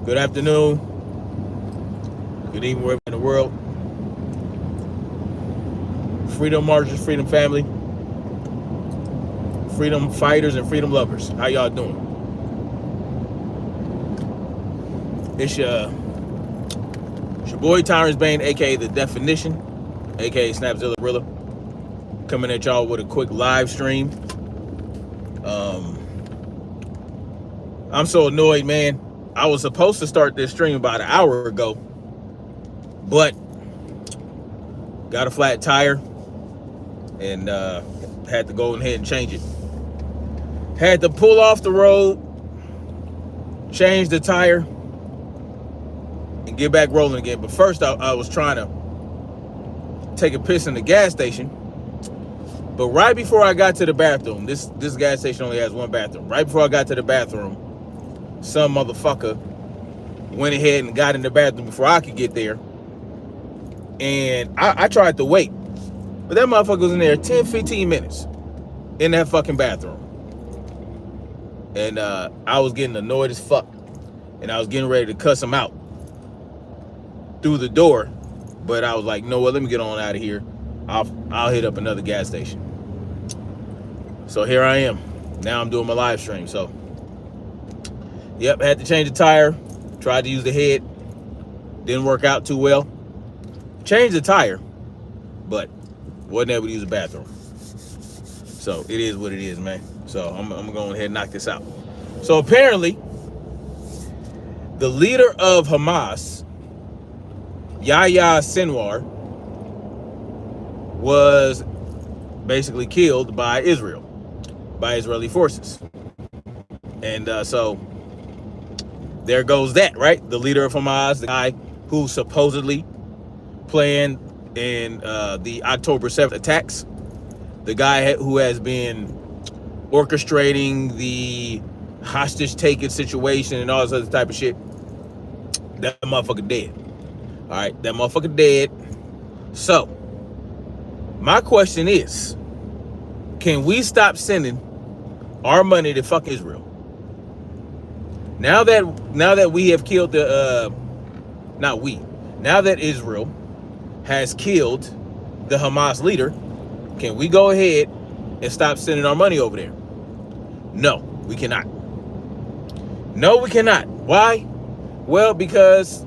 Good afternoon. Good evening, wherever in the world. Freedom marchers, freedom family, freedom fighters, and freedom lovers. How y'all doing? It's your boy Tyrants Bane, aka The Definition, aka Snapzilla Rilla, coming at y'all with a quick live stream. I'm so annoyed, man. I was supposed to start this stream about an hour ago, but got a flat tire and had to go ahead and change it. Had to pull off the road, change the tire, and get back rolling again. But first, I was trying to take a piss in the gas station. But right before I got to the bathroom, this gas station only has one bathroom. Right before I got to the bathroom, some motherfucker went ahead and got in the bathroom before I could get there. And I tried to wait. But that motherfucker was in there 10, 15 minutes in that fucking bathroom. And I was getting annoyed as fuck. And I was getting ready to cuss him out through the door. But I was like, no, well, let me get on out of here. I'll hit up another gas station. So here I am. Now I'm doing my live stream. So, yep, had to change the tire. Tried to use the head. Didn't work out too well. Changed the tire, but wasn't able to use the bathroom. So it is what it is, man. So I'm gonna go ahead and knock this out. So apparently, the leader of Hamas, Yahya Simwar, was basically killed by Israel, by Israeli forces. And so there goes that, right? The leader of Hamas, the guy who supposedly planned in the October 7th attacks, the guy who has been orchestrating the hostage taking situation and all this other type of shit, that motherfucker dead. All right, that motherfucker dead. So my question is, can we stop sending our money to fuck Israel? Now that we have killed now that Israel has killed the Hamas leader, can we go ahead and stop sending our money over there? No, we cannot. No, we cannot. Why? Well, because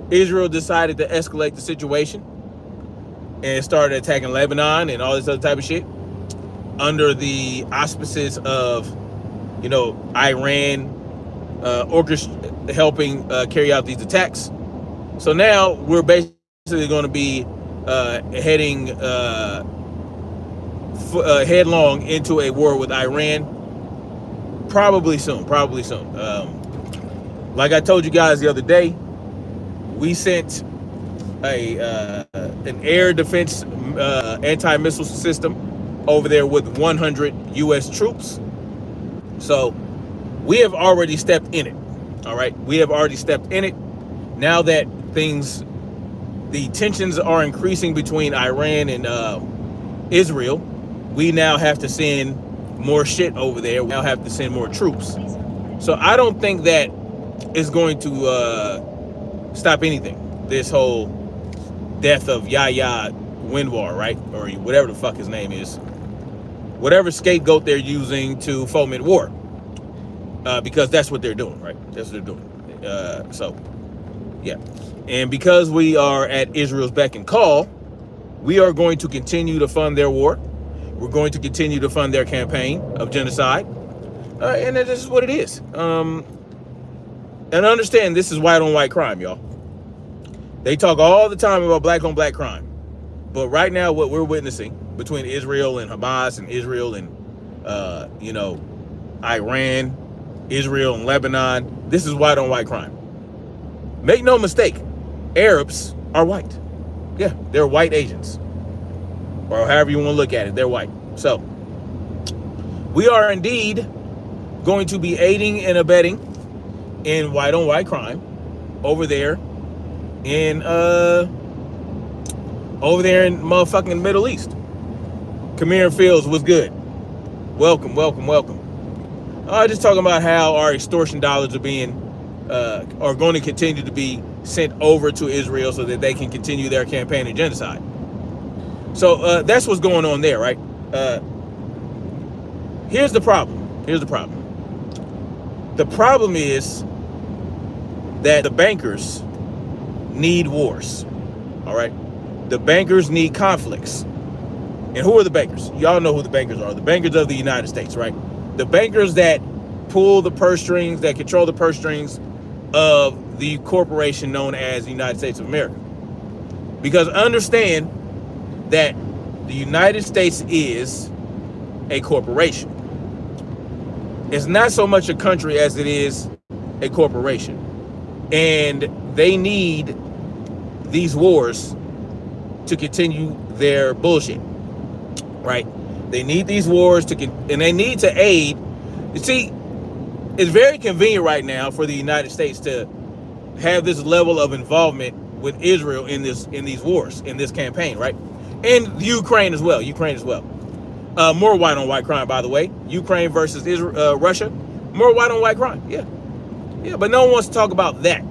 Israel decided to escalate the situation and started attacking Lebanon and all this other type of shit under the auspices of, Iran helping carry out these attacks. So now we're basically going to be heading headlong into a war with Iran. Probably soon. Like I told you guys the other day, we sent an air defense anti-missile system over there with 100 U.S. troops. So we have already stepped in it. All right, we have already stepped in it. Now that the tensions are increasing between Iran and Israel, we now have to send more shit over there. We now have to send more troops. So I don't think that is going to stop anything. This whole death of Yahya Simwar, right? Or whatever the fuck his name is. Whatever scapegoat they're using to foment war. Because that's what they're doing, right? That's what they're doing. So, yeah. And because we are at Israel's beck and call, we are going to continue to fund their war. We're going to continue to fund their campaign of genocide. And this is what it is. And understand, this is white on white crime, y'all. They talk all the time about black on black crime. But right now, what we're witnessing between Israel and Hamas and Israel and, Iran, Israel and Lebanon, this is white on white crime. Make no mistake, Arabs are white. Yeah, they're white Asians. Or however you want to look at it, they're white. So, we are indeed going to be aiding and abetting in white on white crime over there in motherfucking Middle East. Kamir Fields was good. Welcome. Just talking about how our extortion dollars are being are going to continue to be sent over to Israel so that they can continue their campaign of genocide. So that's what's going on there, right? Here's the problem. Here's the problem. The problem is that the bankers need wars. All right? The bankers need conflicts. And who are the bankers? Y'all know who the bankers are. The bankers of the United States, right? The bankers that pull the purse strings, that control the purse strings of the corporation known as the United States of America. Because understand that the United States is a corporation. It's not so much a country as it is a corporation. And they need these wars to continue their bullshit, right? They need these wars and they need to aid. You see, it's very convenient right now for the United States to have this level of involvement with Israel in these wars, in this campaign, right? And Ukraine as well. More white on white crime, by the way. Ukraine versus Russia. More white on white crime. Yeah. But no one wants to talk about that.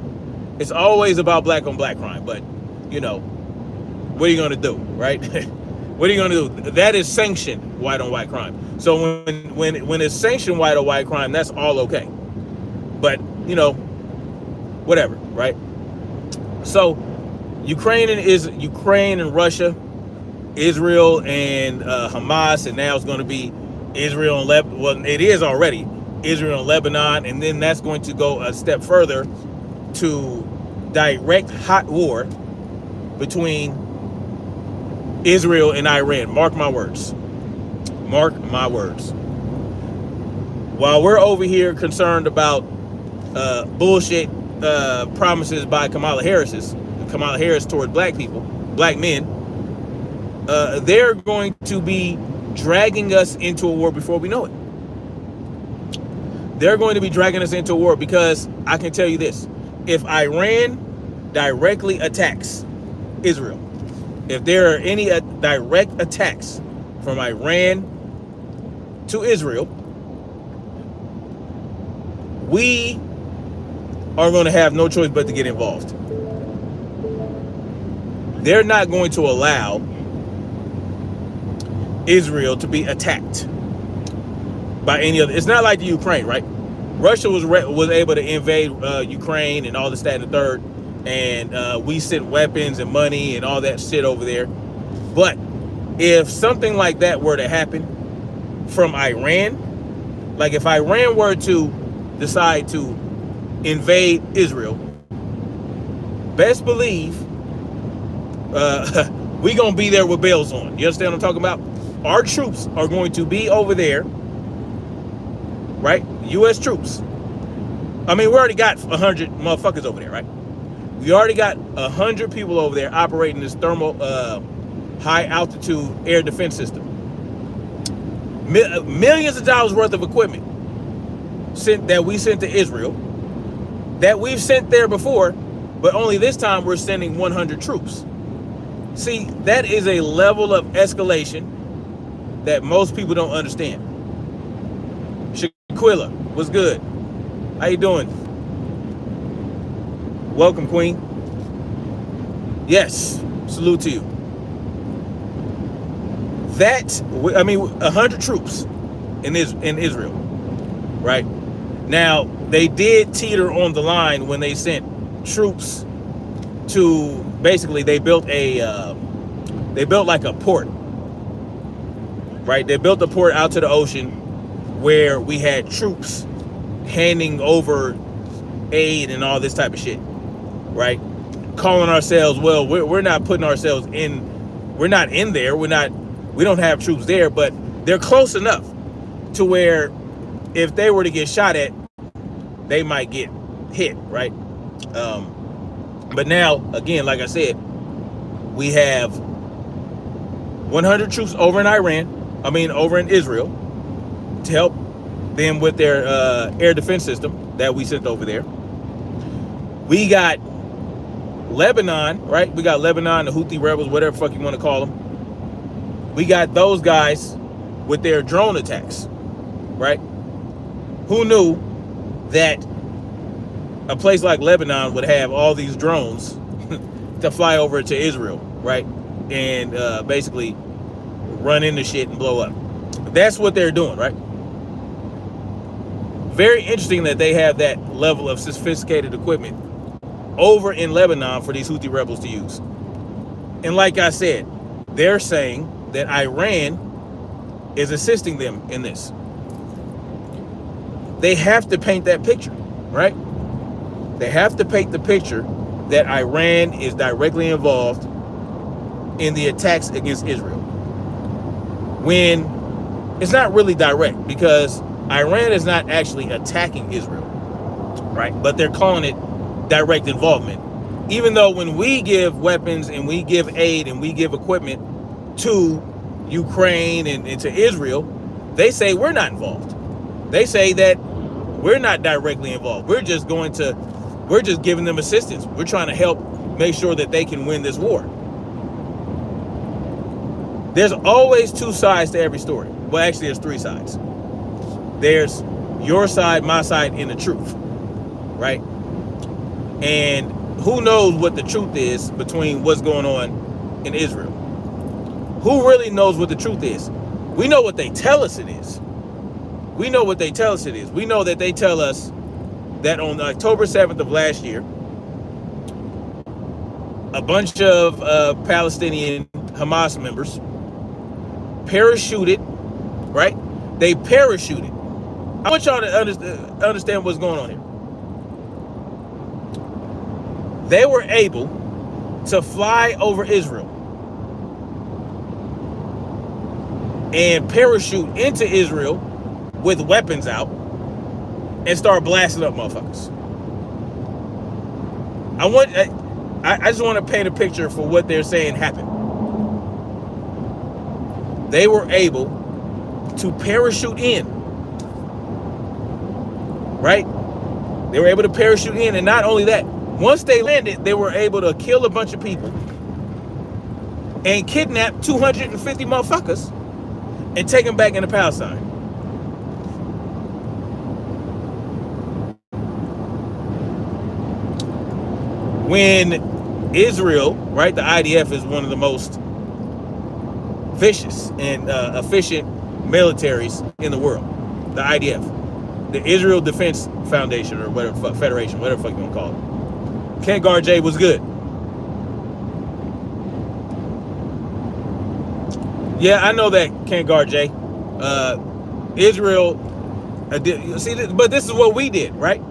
It's always about black on black crime. But you know, what are you going to do, right? What are you going to do? That is sanctioned white on white crime. So when it's sanctioned white on white crime, that's all okay. But you know, whatever, right? So Ukraine and Russia, Israel and Hamas, and now it's going to be Israel and Lebanon. Well, it is already Israel and Lebanon, and then that's going to go a step further to direct hot war between Israel and Iran. Mark my words. Mark my words. While we're over here concerned about bullshit promises by Kamala Harris towards black people, black men, they're going to be dragging us into a war before we know it. They're going to be dragging us into a war because I can tell you this. If Iran directly attacks Israel, if there are any direct attacks from Iran to Israel, we are going to have no choice but to get involved. They're not going to allow Israel to be attacked by any other. It's not like the Ukraine, right? Russia was able to invade Ukraine and all this, that, and the third, and we sent weapons and money and all that shit over there. But if something like that were to happen from Iran, like if Iran were to decide to invade Israel, best believe we gonna be there with bells on. You understand what I'm talking about? Our troops are going to be over there, right? U.S. troops. I mean, we already got 100 motherfuckers over there, right? We already got 100 people over there operating this thermal high altitude air defense system. Millions of dollars worth of equipment that we sent to Israel, that we've sent there before, but only this time we're sending 100 troops. See, that is a level of escalation that most people don't understand. Shaquilla, what's good? How you doing? Welcome, Queen. Yes, salute to you. That, I mean, 100 troops in Israel, right? Now, they did teeter on the line when they sent troops to, basically, they built like a port, right? They built a port out to the ocean where we had troops handing over aid and all this type of shit, right? Calling ourselves, well, we're not putting ourselves in, we're not in there, we don't have troops there, but they're close enough to where if they were to get shot at, they might get hit, right? But now, again, like I said, we have 100 troops over in Israel to help them with their air defense system that we sent over there. We got Lebanon, right? We got Lebanon, the Houthi rebels, whatever the fuck you want to call them. We got those guys with their drone attacks, right? Who knew that a place like Lebanon would have all these drones to fly over to Israel, right? And basically run into shit and blow up. That's what they're doing, right? Very interesting that they have that level of sophisticated equipment over in Lebanon for these Houthi rebels to use. And like I said, they're saying that Iran is assisting them in this. They have to paint that picture, right? They have to paint the picture that Iran is directly involved in the attacks against Israel, when it's not really direct, because Iran is not actually attacking Israel, right? But they're calling it direct involvement. Even though when we give weapons and we give aid and we give equipment to Ukraine and to Israel, they say we're not involved. They say that we're not directly involved. We're just giving them assistance. We're trying to help make sure that they can win this war. There's always two sides to every story. Well, actually, there's three sides. There's your side, my side, and the truth, right? And who knows what the truth is between what's going on in Israel? Who really knows what the truth is? We know what they tell us it is. We know what they tell us it is. We know that they tell us that on October 7th of last year, a bunch of Palestinian Hamas members parachuted, right? They parachuted. I want y'all to understand what's going on here. They were able to fly over Israel and parachute into Israel with weapons out and start blasting up motherfuckers. I just want to paint a picture for what they're saying happened. They were able to parachute in, right? They were able to parachute in, and not only that, once they landed, they were able to kill a bunch of people and kidnap 250 motherfuckers and take them back into Palestine. When Israel, right, the IDF is one of the most vicious and efficient militaries in the world. The IDF, the Israel Defense Foundation, or whatever, Federation, whatever the fuck you want to call it. Can't Guard J was good. Yeah, I know that, Can't Guard J. Israel, see, but this is what we did, right?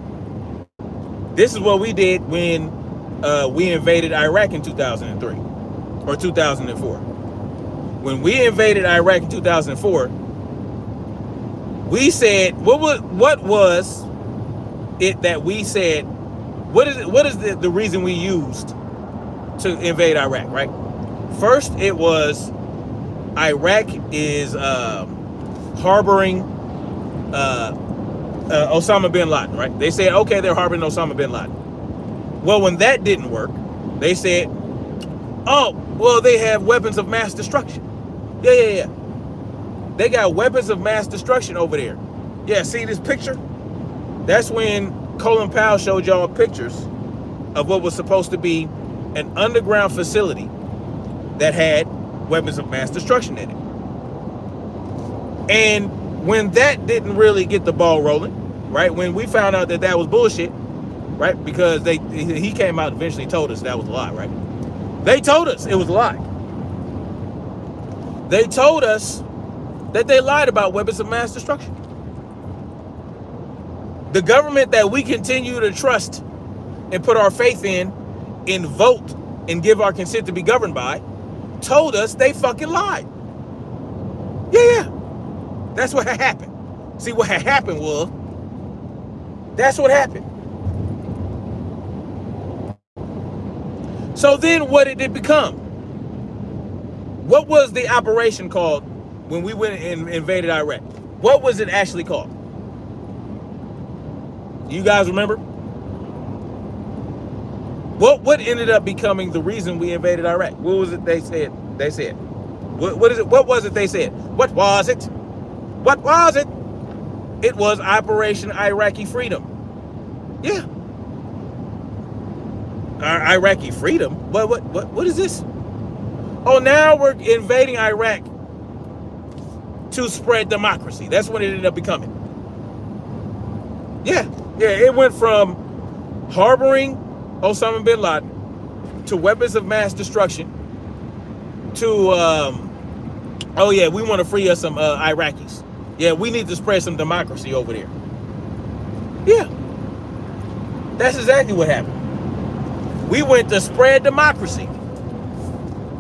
This is what we did when we invaded Iraq in 2003 or 2004. When we invaded Iraq in 2004, we said, what was it that we said, what is the reason we used to invade Iraq, right? First, it was Iraq is harboring Osama bin Laden, right? They said, okay, they're harboring Osama bin Laden. Well, when that didn't work, they said, oh, well, they have weapons of mass destruction. Yeah. They got weapons of mass destruction over there. Yeah, see this picture? That's when Colin Powell showed y'all pictures of what was supposed to be an underground facility that had weapons of mass destruction in it. And when that didn't really get the ball rolling, right? When we found out that that was bullshit, right? Because he came out and eventually told us that was a lie, right? They told us it was a lie. They told us that they lied about weapons of mass destruction. The government that we continue to trust and put our faith in and vote and give our consent to be governed by told us they fucking lied. Yeah. That's what had happened. See, what had happened was, that's what happened. So then what did it become? What was the operation called when we went and invaded Iraq? What was it actually called? You guys remember? What ended up becoming the reason we invaded Iraq? What was it they said? What is it? What was it they said? What was it? What was it? It was Operation Iraqi Freedom. Yeah. Iraqi freedom. What is this? Oh, now we're invading Iraq to spread democracy. That's what it ended up becoming. Yeah, it went from harboring Osama bin Laden to weapons of mass destruction to oh yeah, we want to free us some Iraqis. Yeah, we need to spread some democracy over there. Yeah, that's exactly what happened. We went to spread democracy.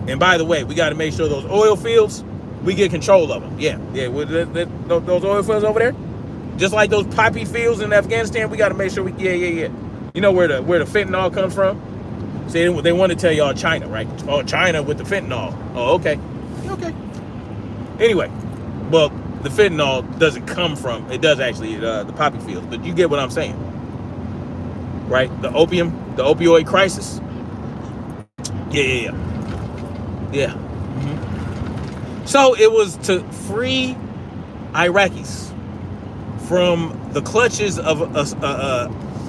And by the way, we got to make sure those oil fields, we get control of them. Yeah, those oil fields over there, just like those poppy fields in Afghanistan, we got to make sure we, yeah. You know where the fentanyl comes from? See, they want to tell y'all China, right? Oh, China with the fentanyl. Oh, okay. Anyway, well, the fentanyl doesn't come from, it does actually, the poppy fields, but you get what I'm saying, right? The opioid crisis. Yeah. Mm-hmm. So it was to free Iraqis from the clutches of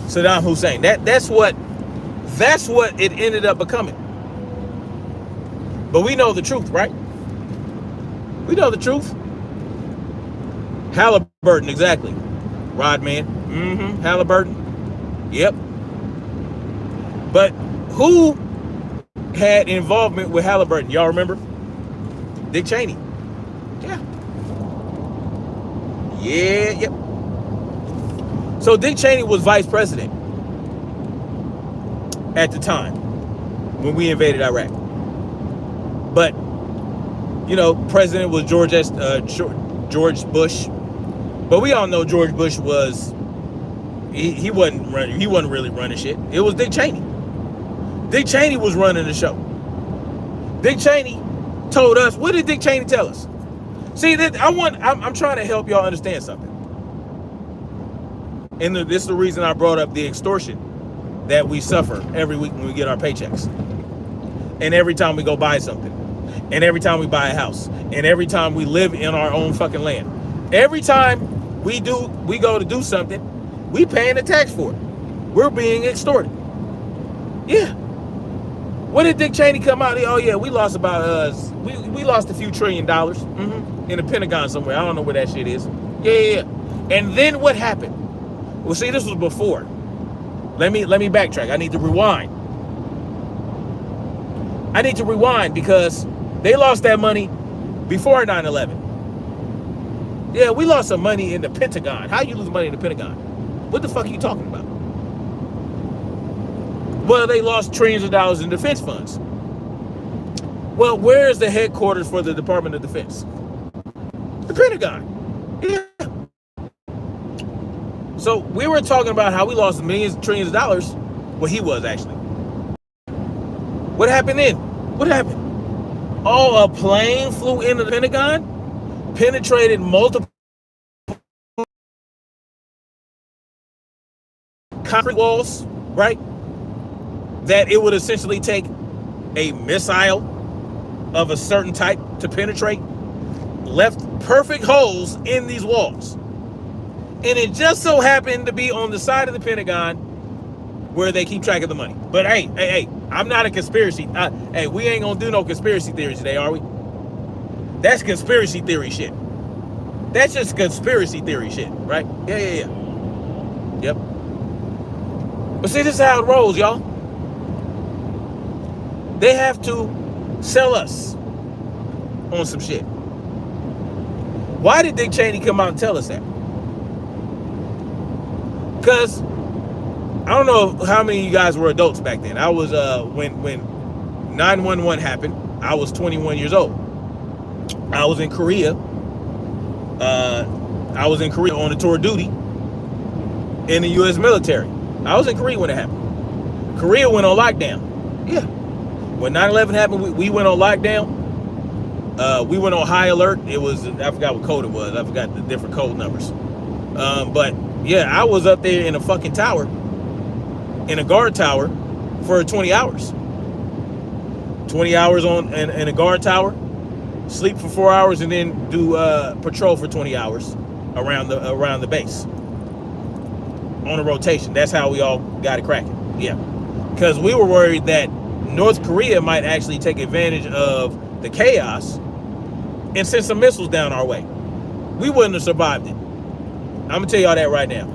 Saddam Hussein. That's what it ended up becoming. But we know the truth, right? We know the truth. Halliburton, exactly. Rodman. Mm-hmm. Halliburton. Yep. But who had involvement with Halliburton? Y'all remember? Dick Cheney. Yep. So Dick Cheney was vice president at the time when we invaded Iraq. But, president was George Bush. But we all know George Bush was, he wasn't really running shit. It was Dick Cheney. Dick Cheney was running the show. Dick Cheney told us, what did Dick Cheney tell us? See, I'm trying to help y'all understand something. And this is the reason I brought up the extortion that we suffer every week when we get our paychecks. And every time we go buy something. And every time we buy a house. And every time we live in our own fucking land. Every time we go to do something, we paying a tax for it. We're being extorted. Yeah. What did Dick Cheney come out? Oh yeah, we lost about we lost a few $1 trillion in the Pentagon somewhere. I don't know where that shit is. Yeah. And then what happened? Well, see, this was before. Let me backtrack. I need to rewind. Because they lost that money before 9/11. Yeah, we lost some money in the Pentagon. How you lose money in the Pentagon? What the fuck are you talking about? Well, they lost trillions of dollars in defense funds. Well, where is the headquarters for the Department of Defense? The Pentagon. Yeah. So we were talking about how we lost trillions of dollars. Well, he was actually. What happened then? What happened? Oh, a plane flew into the Pentagon, penetrated multiple concrete walls, right? That it would essentially take a missile of a certain type to penetrate, left perfect holes in these walls. And it just so happened to be on the side of the Pentagon where they keep track of the money. But hey, I'm not a conspiracy. Hey, we ain't gonna do no conspiracy theories today, are we? That's conspiracy theory shit. That's just conspiracy theory shit, right? Yeah. Yep. But see, this is how it rolls, y'all. They have to sell us on some shit. Why did Dick Cheney come out and tell us that? Because I don't know how many of you guys were adults back then. I was when 9/11 happened, I was 21 years old. I was in Korea. On a tour of duty in the U.S. military. I was in Korea when it happened. Korea went on lockdown. Yeah. When 9/11 happened, we went on lockdown. We went on high alert. It was, I forgot what code it was. I forgot the different code numbers. But yeah, I was up there in a fucking tower, in a guard tower for 20 hours. 20 hours in a guard tower, sleep for 4 hours, and then do patrol for 20 hours around the base on a rotation. That's how we all got it cracking. Yeah. because we were worried that North Korea might actually take advantage of the chaos and send some missiles down our way. We wouldn't have survived it. I'm gonna tell y'all that right now.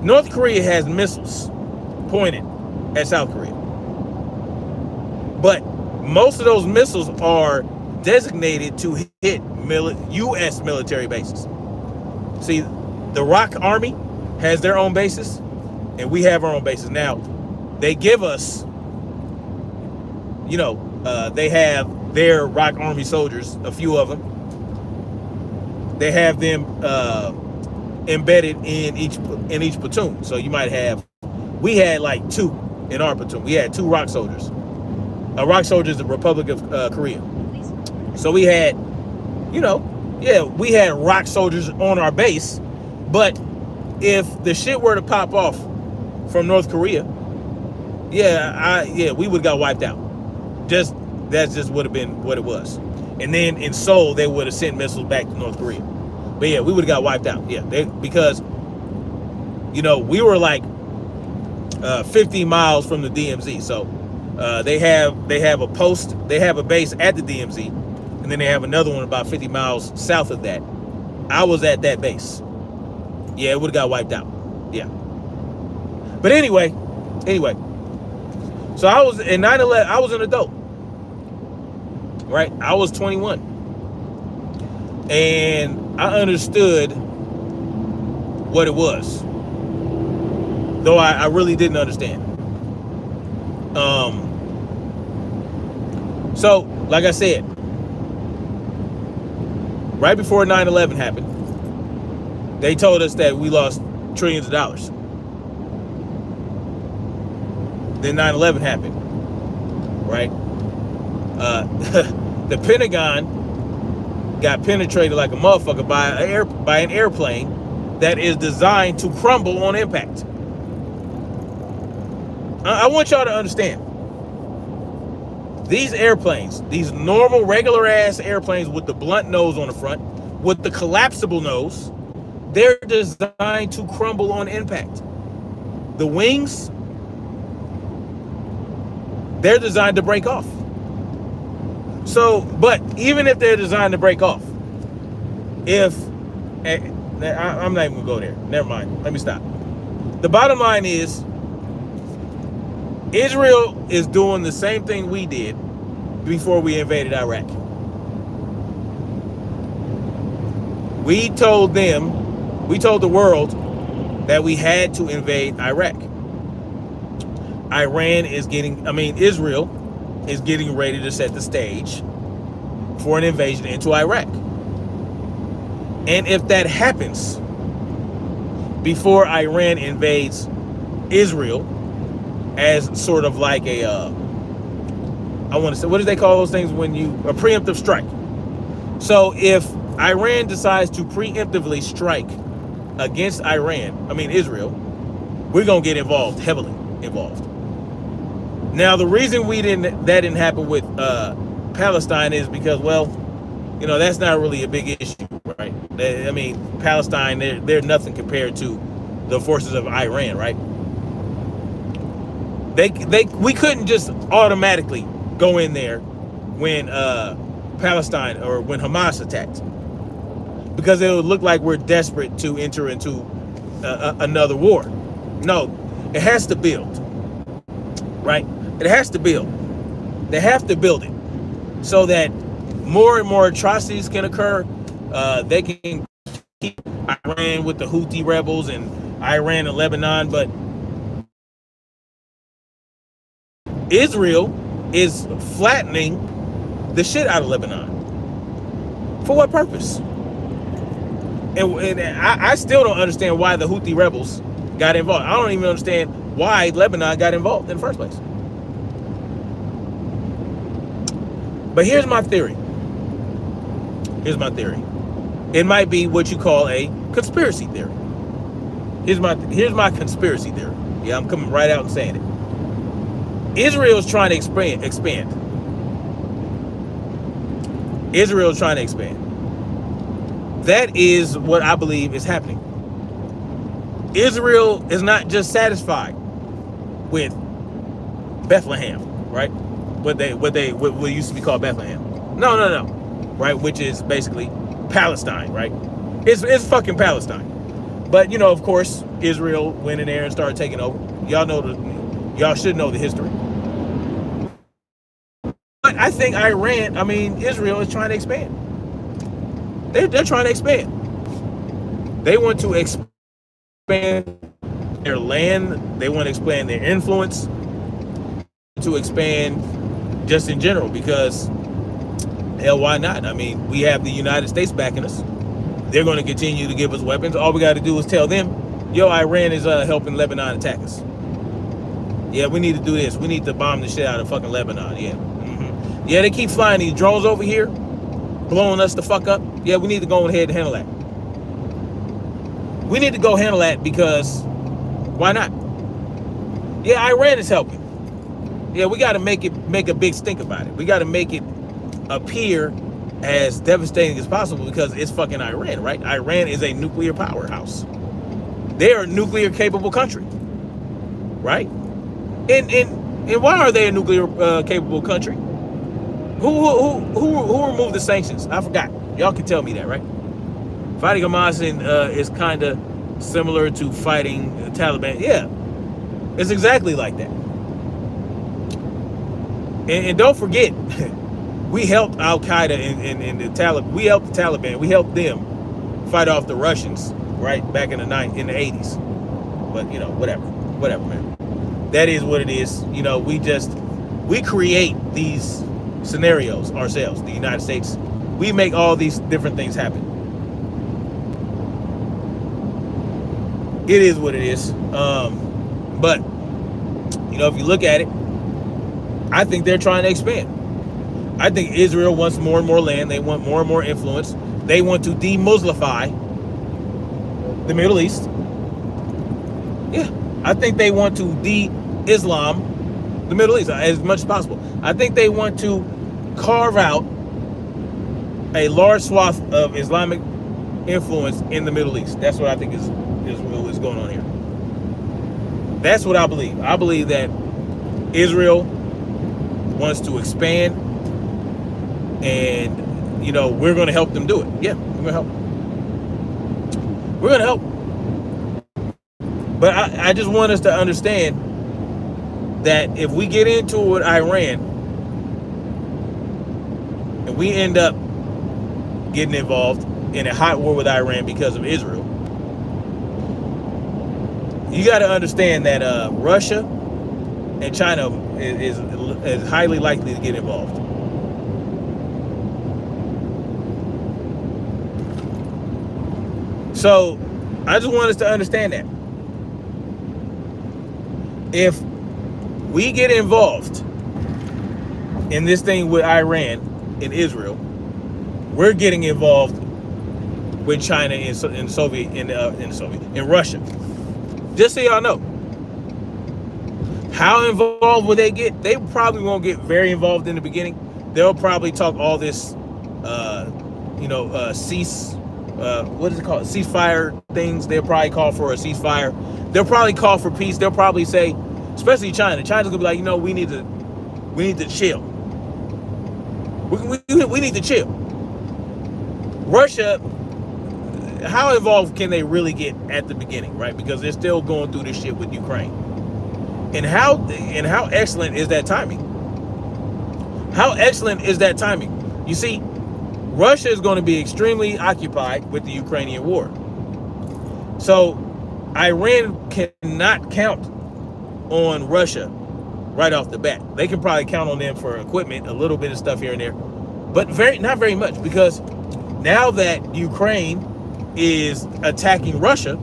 North Korea has missiles pointed at South Korea, but most of those missiles are designated to hit U.S. military bases. See, the Rock Army has their own bases, and we have our own bases. Now, they give us, they have their Rock Army soldiers, a few of them. They have them embedded in each platoon. So you might have, we had like 2 in our platoon. We had 2 Rock soldiers. Rock soldiers, the Republic of Korea. So we had, we had Rock soldiers on our base. But if the shit were to pop off from North Korea, we would have got wiped out. That just would have been what it was. And then in Seoul, they would have sent missiles back to North Korea. But yeah, we would have got wiped out. Yeah, because we were like 50 miles from the DMZ. So they have a post, they have a base at the DMZ, and then they have another one about 50 miles south of that. I was at that base. Yeah, it would have got wiped out. Yeah. But anyway, so I was in 9/11. I was an adult, right? I was 21, and I understood what it was, though I really didn't understand. So, like I said, right before 9/11 happened, they told us that we lost trillions of dollars. Then 9/11 happened, right? The Pentagon got penetrated like a motherfucker by an airplane that is designed to crumble on impact. I want y'all to understand. These airplanes, these normal, regular ass airplanes with the blunt nose on the front, with the collapsible nose, they're designed to crumble on impact. The wings, they're designed to break off. So, but even if they're designed to break off, I'm not even gonna go there. Never mind. Let me stop. The bottom line is, Israel is doing the same thing we did before we invaded Iraq. We told the world that we had to invade Iraq. Israel is getting ready to set the stage for an invasion into Iraq. And if that happens before Iran invades Israel as sort of like a what do they call those things when a preemptive strike? So if Iran decides to preemptively strike against Israel, we're gonna get heavily involved. Now, the reason that didn't happen with Palestine is because, that's not really a big issue, right? Palestine, they're nothing compared to the forces of Iran, right? We couldn't just automatically go in there when Palestine or when Hamas attacked, because it would look like we're desperate to enter into another war. No, it has to build, right? It has to build. They have to build it so that more and more atrocities can occur. They can keep Iran with the Houthi rebels and Iran and Lebanon, but Israel is flattening the shit out of Lebanon. For what purpose? And I still don't understand why the Houthi rebels got involved. I don't even understand why Lebanon got involved in the first place. But here's my theory. It might be what you call a conspiracy theory. Here's my conspiracy theory. Yeah, I'm coming right out and saying it. Israel is trying to expand. Israel is trying to expand. That is what I believe is happening. Israel is not just satisfied with Bethlehem, right? What used to be called Bethlehem. No, right? Which is basically Palestine, right? It's fucking Palestine. But you know, of course, Israel went in there and started taking over. Y'all should know the history. But I think Israel is trying to expand. They're trying to expand. They want to expand their land. They want to expand their influence, to expand just in general, because hell, why not? I mean, we have the United States backing us. They're going to continue to give us weapons. All we got to do is tell them, yo, Iran is helping Lebanon attack us. Yeah, we need to do this. We need to bomb the shit out of fucking Lebanon. Yeah. Yeah, they keep flying these drones over here, blowing us the fuck up. Yeah, we need to go ahead and handle that. We need to go handle that, because why not? Yeah, Iran is helping. Yeah, we got to make a big stink about it. We got to make it appear as devastating as possible, because it's fucking Iran, right? Iran is a nuclear powerhouse. They're a nuclear capable country, right? And why are they a nuclear capable country? Who removed the sanctions? I forgot. Y'all can tell me that, right? Fighting Hamas is kind of similar to fighting the Taliban. Yeah, it's exactly like that. And don't forget, we helped Al Qaeda and the Taliban. We helped the Taliban. We helped them fight off the Russians, right, back in the 80s. But you know, whatever, man. That is what it is. You know, we create these scenarios ourselves. The United States, we make all these different things happen. It is what it is. But you know, if you look at it, I think they're trying to expand. I think Israel wants more and more land. They want more and more influence. They want to de-Muslify the Middle East. Yeah, I think they want to de-Islam the Middle East as much as possible. I think they want to carve out a large swath of Islamic influence in the Middle East. That's what I think is going on here. That's what I believe. I believe that Israel wants to expand, and you know, we're going to help them do it. Yeah, we're going to help. But I just want us to understand that if we get into it with Iran and we end up getting involved in a hot war with Iran because of Israel, you got to understand that Russia and China is highly likely to get involved. So I just want us to understand that if we get involved in this thing with Iran and Israel, we're getting involved with China and Russia. Just so y'all know. How involved will they get? They probably won't get very involved in the beginning. They'll probably talk all this, ceasefire things. They'll probably call for a ceasefire. They'll probably call for peace. They'll probably say, especially China. China's gonna be like, you know, we need to chill. We need to chill. Russia, how involved can they really get at the beginning, right? Because they're still going through this shit with Ukraine. And how excellent is that timing? How excellent is that timing? You see, Russia is going to be extremely occupied with the Ukrainian war. So Iran cannot count on Russia right off the bat. They can probably count on them for equipment, a little bit of stuff here and there, but not very much, because now that Ukraine is attacking Russia,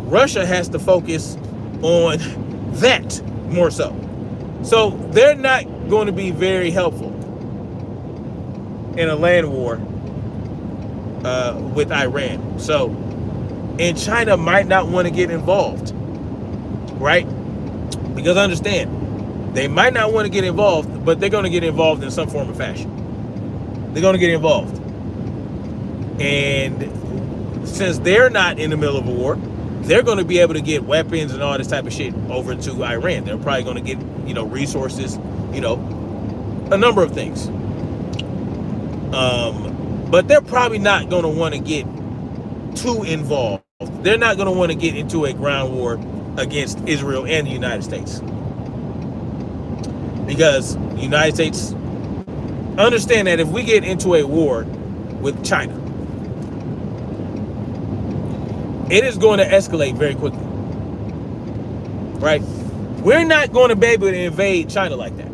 Russia has to focus on that more so. So they're not going to be very helpful in a land war with Iran. So, and China might not want to get involved, right? Because understand, they might not want to get involved, but they're going to get involved in some form or fashion. They're going to get involved. And since they're not in the middle of a war, they're going to be able to get weapons and all this type of shit over to Iran. They're probably going to get, resources, a number of things. But they're probably not going to want to get too involved. They're not going to want to get into a ground war against Israel and the United States. Because the United States understand that if we get into a war with China, it is going to escalate very quickly. Right? We're not going to be able to invade China like that.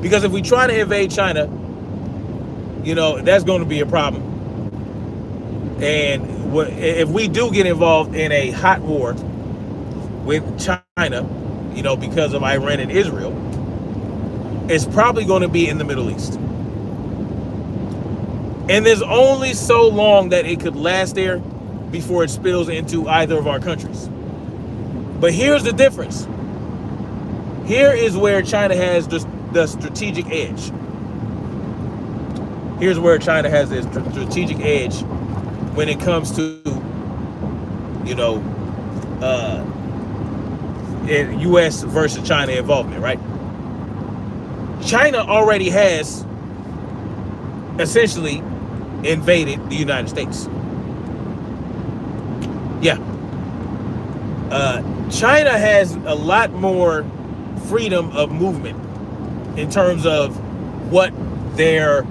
Because if we try to invade China, that's going to be a problem. And if we do get involved in a hot war with China, because of Iran and Israel, it's probably going to be in the Middle East. And there's only so long that it could last there before it spills into either of our countries. But here's the difference. Here is where China has the strategic edge. Here's where China has this strategic edge when it comes to, U.S. versus China involvement, right? China already has essentially invaded the United States. Yeah. China has a lot more freedom of movement in terms of what their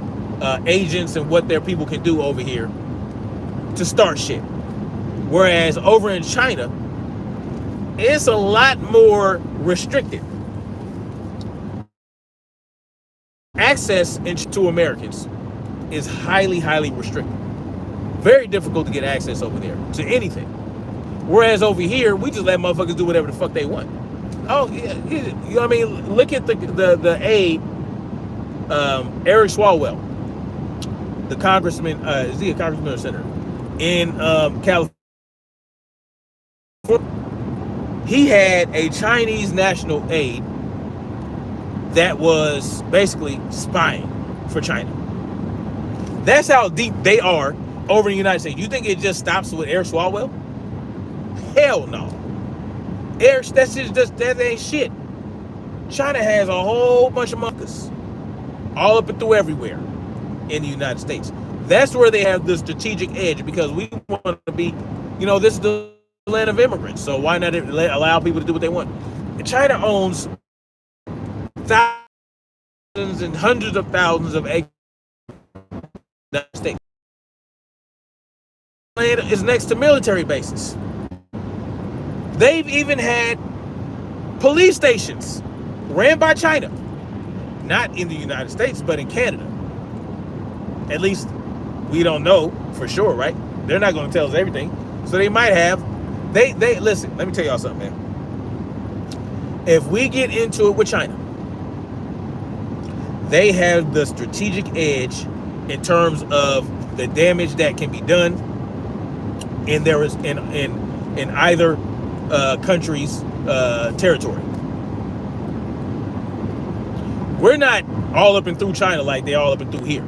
agents and what their people can do over here to start shit. Whereas over in China, it's a lot more restricted. Access to Americans is highly, highly restricted. Very difficult to get access over there to anything. Whereas over here, we just let motherfuckers do whatever the fuck they want. Oh, yeah, you know what I mean? Look at the aide, Eric Swalwell, the congressman, is he a congressman or senator? In California. He had a Chinese national aide that was basically spying for China. That's how deep they are over in the United States. You think it just stops with Eric Swalwell? Hell no. Eric, that ain't shit. China has a whole bunch of monkeys all up and through everywhere in the United States. That's where they have the strategic edge, because we want to be, this is the land of immigrants, so why not allow people to do what they want? China owns thousands and hundreds of thousands of acres in the United States. Land is next to military bases. They've even had police stations ran by China, not in the United States, but in Canada. At least we don't know for sure, right? They're not going to tell us everything, so they might have. They listen. Let me tell y'all something, man. If we get into it with China, they have the strategic edge in terms of the damage that can be done in either country's territory. We're not all up and through China like they all up and through here.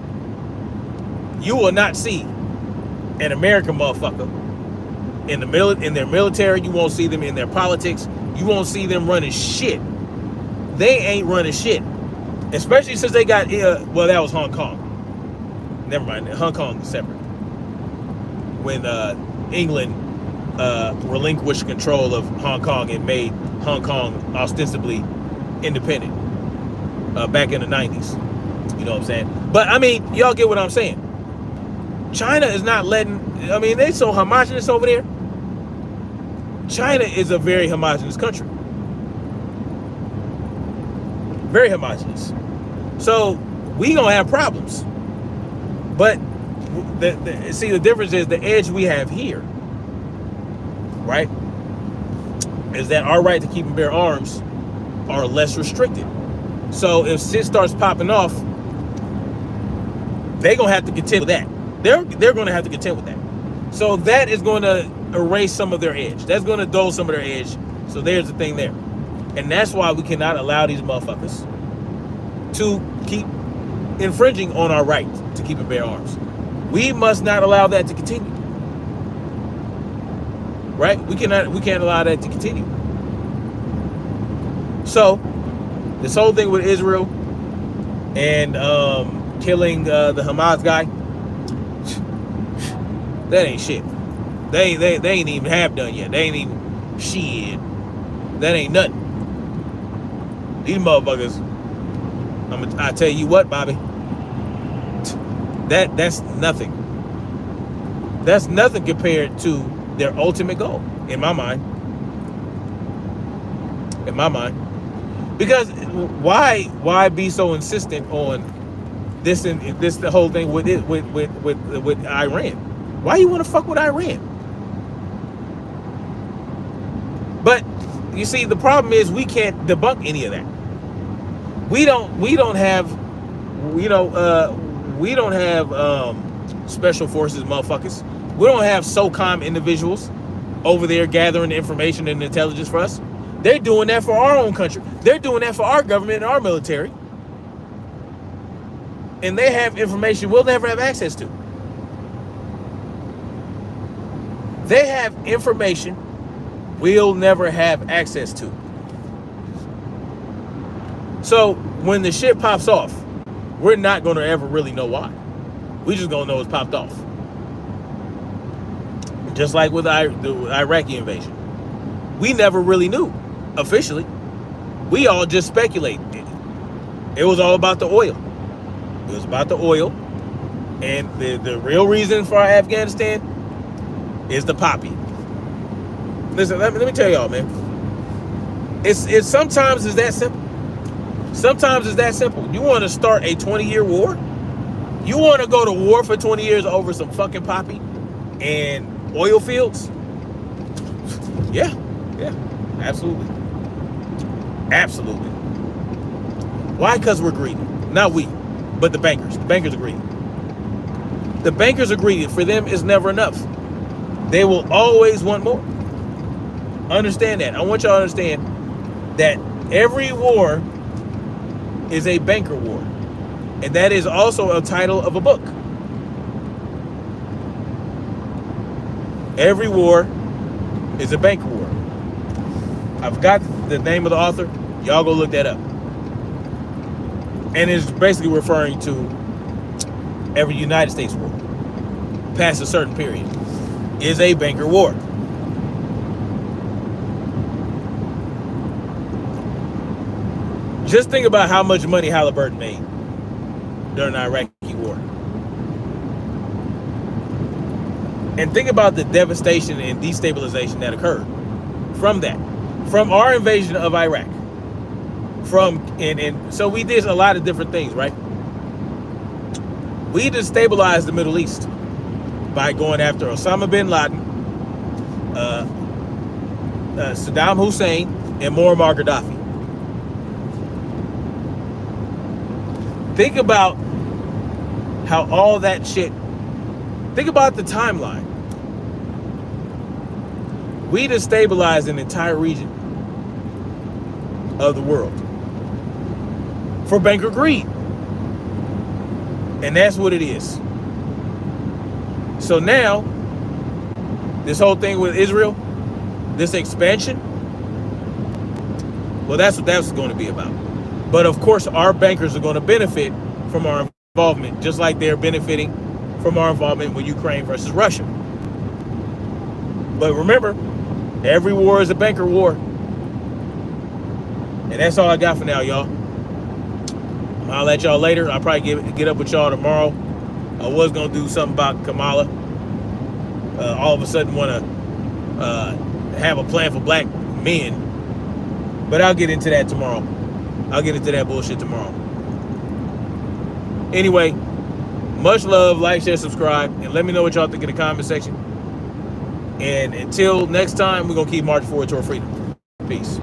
You will not see an American motherfucker in their military. You won't see them in their politics. You won't see them running shit. They ain't running shit, especially since they got well, that was Hong Kong. Never mind, Hong Kong is separate. When England relinquished control of Hong Kong and made Hong Kong ostensibly independent back in the 90s. You know what I'm saying? But I mean, y'all get what I'm saying. China is not letting, they so homogenous over there. China is a very homogenous country. Very homogenous. So we gonna have problems. But see, the difference is the edge we have here, right, is that our right to keep and bear arms are less restricted. So if shit starts popping off, they're gonna have to contend with that. They're gonna have to contend with that. So that is going to erase some of their edge. That's going to dull some of their edge. So there's the thing there. And that's why we cannot allow these motherfuckers to keep infringing on our right to keep and bear arms. We must not allow that to continue. right? We can't allow that to continue. So this whole thing with Israel and killing the Hamas guy, that ain't shit. They ain't even half done yet. They ain't even shit. That ain't nothing. These motherfuckers, I tell you what, Bobby, that's nothing. That's nothing compared to their ultimate goal, in my mind. In my mind. Because why be so insistent on this and this, the whole thing with Iran? Why you want to fuck with Iran? But you see, the problem is we can't debunk any of that. We don't have special forces motherfuckers. We don't have SOCOM individuals over there gathering information and intelligence for us. They're doing that for our own country. They're doing that for our government and our military. And they have information we'll never have access to. They have information we'll never have access to. So when the shit pops off, we're not going to ever really know why. We just going to know it's popped off. Just like with the Iraqi invasion. We never really knew, officially. We all just speculated. It was all about the oil. It was about the oil. And the real reason for Afghanistan is the poppy. Listen, let me tell y'all, man. It's sometimes it's that simple. Sometimes it's that simple. You want to start a 20-year war? You want to go to war for 20 years over some fucking poppy and oil fields? Yeah, absolutely. Absolutely. Why? Because we're greedy. Not we, but the bankers. The bankers are greedy. The bankers are greedy. For them, it's never enough. They will always want more. Understand that. I want y'all to understand that every war is a banker war. And that is also a title of a book. Every war is a banker war. I forgot the name of the author. Y'all go look that up. And it's basically referring to every United States war past a certain period is a banker war. Just think about how much money Halliburton made during the Iraqi war. And think about the devastation and destabilization that occurred from that. From our invasion of Iraq. And so we did a lot of different things, right? We destabilized the Middle East by going after Osama bin Laden, Saddam Hussein, and Muammar Gaddafi. Think about how all that shit, think about the timeline. We destabilized an entire region of the world for banker greed. And that's what it is. So now, this whole thing with Israel, this expansion, well, that's what that's going to be about. But of course, our bankers are going to benefit from our involvement, just like they're benefiting from our involvement with Ukraine versus Russia. But remember, every war is a banker war. And that's all I got for now, y'all. I'll let y'all later. I'll probably get up with y'all tomorrow. I was going to do something about Kamala. All of a sudden want to have a plan for black men. But I'll get into that tomorrow. I'll get into that bullshit tomorrow. Anyway, much love, like, share, subscribe, and let me know what y'all think in the comment section. And until next time, we're going to keep marching forward toward freedom. Peace.